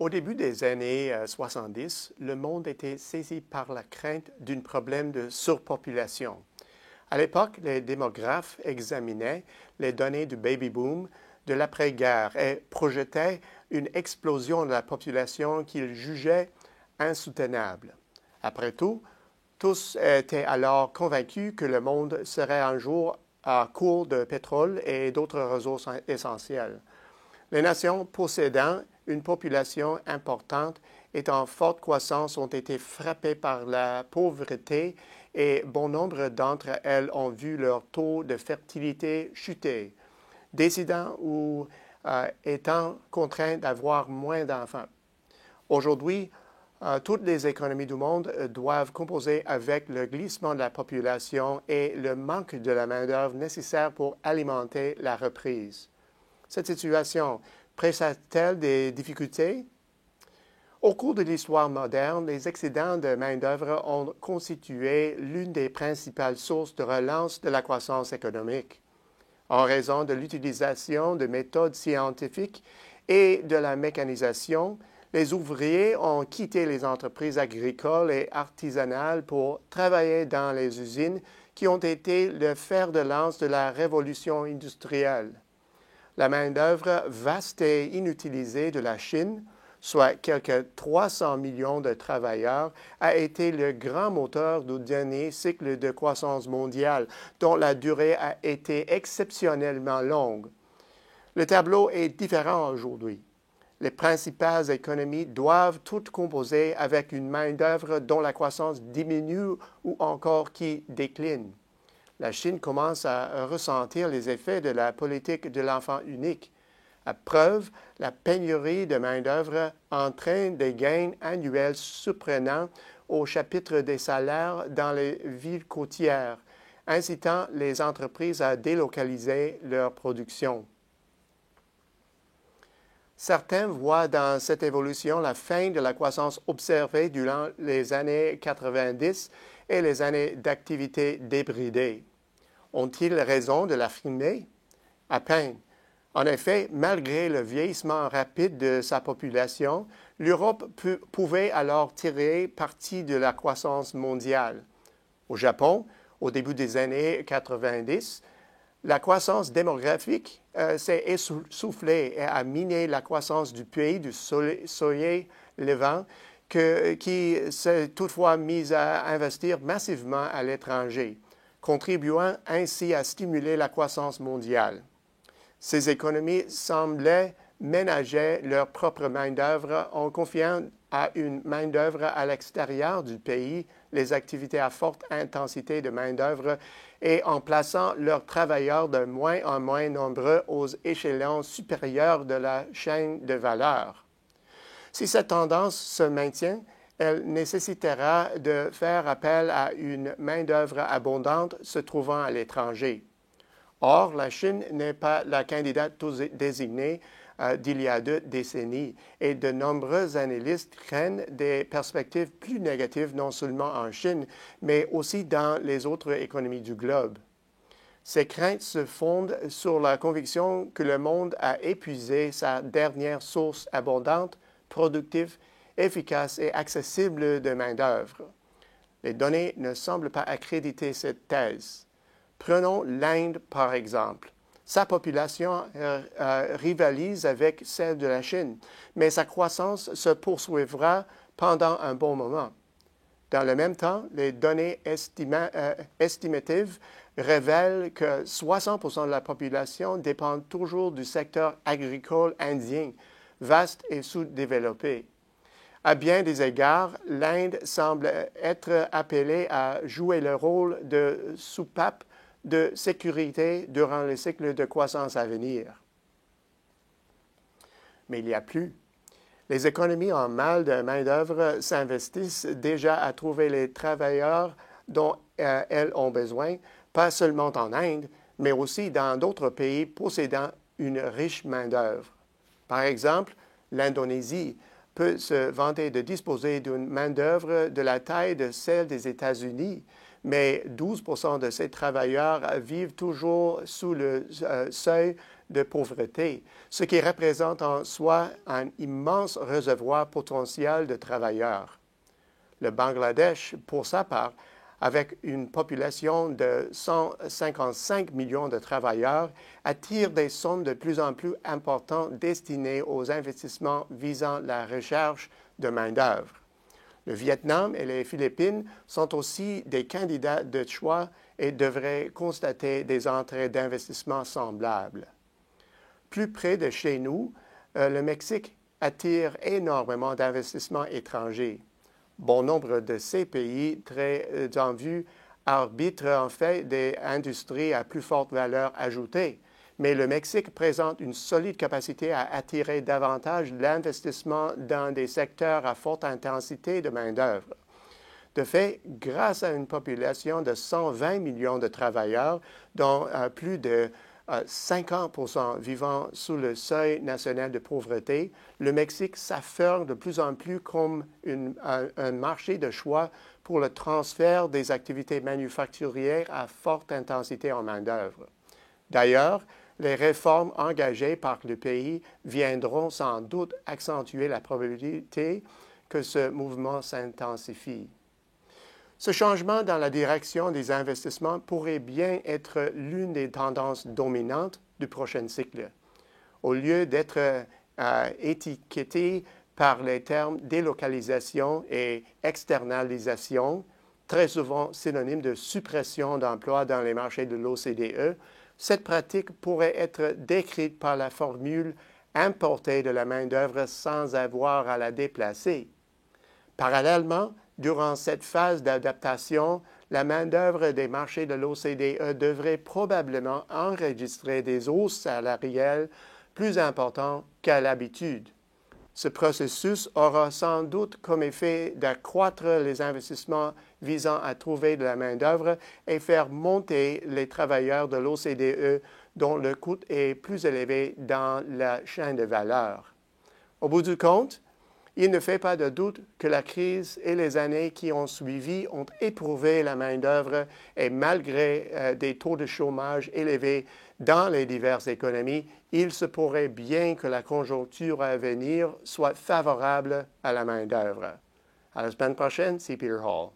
Au début des années 70, le monde était saisi par la crainte d'un problème de surpopulation. À l'époque, les démographes examinaient les données du baby-boom de l'après-guerre et projetaient une explosion de la population qu'ils jugeaient insoutenable. Après tout, tous étaient alors convaincus que le monde serait un jour à court de pétrole et d'autres ressources essentielles. Les nations possédant une population importante et en forte croissance ont été frappées par la pauvreté et bon nombre d'entre elles ont vu leur taux de fertilité chuter, décidant ou étant contraints d'avoir moins d'enfants. Aujourd'hui, toutes les économies du monde doivent composer avec le glissement de la population et le manque de la main-d'œuvre nécessaire pour alimenter la reprise. Cette situation présente-t-elle des difficultés? Au cours de l'histoire moderne, les excédents de main-d'œuvre ont constitué l'une des principales sources de relance de la croissance économique. En raison de l'utilisation de méthodes scientifiques et de la mécanisation, les ouvriers ont quitté les entreprises agricoles et artisanales pour travailler dans les usines qui ont été le fer de lance de la révolution industrielle. La main-d'œuvre vaste et inutilisée de la Chine, soit quelques 300 millions de travailleurs, a été le grand moteur du dernier cycle de croissance mondiale, dont la durée a été exceptionnellement longue. Le tableau est différent aujourd'hui. Les principales économies doivent toutes composer avec une main-d'œuvre dont la croissance diminue ou encore qui décline. La Chine commence à ressentir les effets de la politique de l'enfant unique. À preuve, la pénurie de main-d'œuvre entraîne des gains annuels surprenants au chapitre des salaires dans les villes côtières, incitant les entreprises à délocaliser leur production. Certains voient dans cette évolution la fin de la croissance observée durant les années 90 et les années d'activité débridée. Ont-ils raison de l'affirmer? À peine. En effet, malgré le vieillissement rapide de sa population, l'Europe pouvait alors tirer parti de la croissance mondiale. Au Japon, au début des années 90, la croissance démographique s'est essoufflée et a miné la croissance du pays du soleil levant qui s'est toutefois mise à investir massivement à l'étranger, contribuant ainsi à stimuler la croissance mondiale. Ces économies semblaient ménager leur propre main-d'œuvre en confiant à une main-d'œuvre à l'extérieur du pays les activités à forte intensité de main-d'œuvre et en plaçant leurs travailleurs de moins en moins nombreux aux échelons supérieurs de la chaîne de valeur. Si cette tendance se maintient, elle nécessitera de faire appel à une main-d'œuvre abondante se trouvant à l'étranger. Or, la Chine n'est pas la candidate désignée d'il y a 2 décennies et de nombreux analystes craignent des perspectives plus négatives non seulement en Chine, mais aussi dans les autres économies du globe. Ces craintes se fondent sur la conviction que le monde a épuisé sa dernière source abondante, productive, efficace et accessible de main-d'œuvre. Les données ne semblent pas accréditer cette thèse. Prenons l'Inde par exemple. Sa population rivalise avec celle de la Chine, mais sa croissance se poursuivra pendant un bon moment. Dans le même temps, les données estimatives révèlent que 60% de la population dépend toujours du secteur agricole indien, vaste et sous-développé. À bien des égards, l'Inde semble être appelée à jouer le rôle de soupape de sécurité durant le cycle de croissance à venir. Mais il y a plus. Les économies en mal de main-d'œuvre s'investissent déjà à trouver les travailleurs dont elles ont besoin, pas seulement en Inde, mais aussi dans d'autres pays possédant une riche main-d'œuvre. Par exemple, l'Indonésie peut se vanter de disposer d'une main-d'œuvre de la taille de celle des États-Unis, mais 12% de ces travailleurs vivent toujours sous le seuil de pauvreté, ce qui représente en soi un immense réservoir potentiel de travailleurs. Le Bangladesh, pour sa part, avec une population de 155 millions de travailleurs, attire des sommes de plus en plus importantes destinées aux investissements visant la recherche de main-d'œuvre. Le Vietnam et les Philippines sont aussi des candidats de choix et devraient constater des entrées d'investissements semblables. Plus près de chez nous, le Mexique attire énormément d'investissements étrangers. Bon nombre de ces pays, très en vue, arbitrent en fait des industries à plus forte valeur ajoutée, mais le Mexique présente une solide capacité à attirer davantage l'investissement dans des secteurs à forte intensité de main-d'œuvre. De fait, grâce à une population de 120 millions de travailleurs, dont plus de 50% vivant sous le seuil national de pauvreté, le Mexique s'affirme de plus en plus comme un marché de choix pour le transfert des activités manufacturières à forte intensité en main-d'œuvre. D'ailleurs, les réformes engagées par le pays viendront sans doute accentuer la probabilité que ce mouvement s'intensifie. Ce changement dans la direction des investissements pourrait bien être l'une des tendances dominantes du prochain cycle. Au lieu d'être étiqueté par les termes délocalisation et externalisation, très souvent synonymes de suppression d'emplois dans les marchés de l'OCDE, cette pratique pourrait être décrite par la formule « importer de la main-d'œuvre sans avoir à la déplacer ». Parallèlement, durant cette phase d'adaptation, la main-d'œuvre des marchés de l'OCDE devrait probablement enregistrer des hausses salariales plus importantes qu'à l'habitude. Ce processus aura sans doute comme effet d'accroître les investissements visant à trouver de la main-d'œuvre et faire monter les travailleurs de l'OCDE dont le coût est plus élevé dans la chaîne de valeur. Au bout du compte, il ne fait pas de doute que la crise et les années qui ont suivi ont éprouvé la main-d'œuvre et malgré des taux de chômage élevés dans les diverses économies, il se pourrait bien que la conjoncture à venir soit favorable à la main-d'œuvre. À la semaine prochaine, c'est Peter Hall.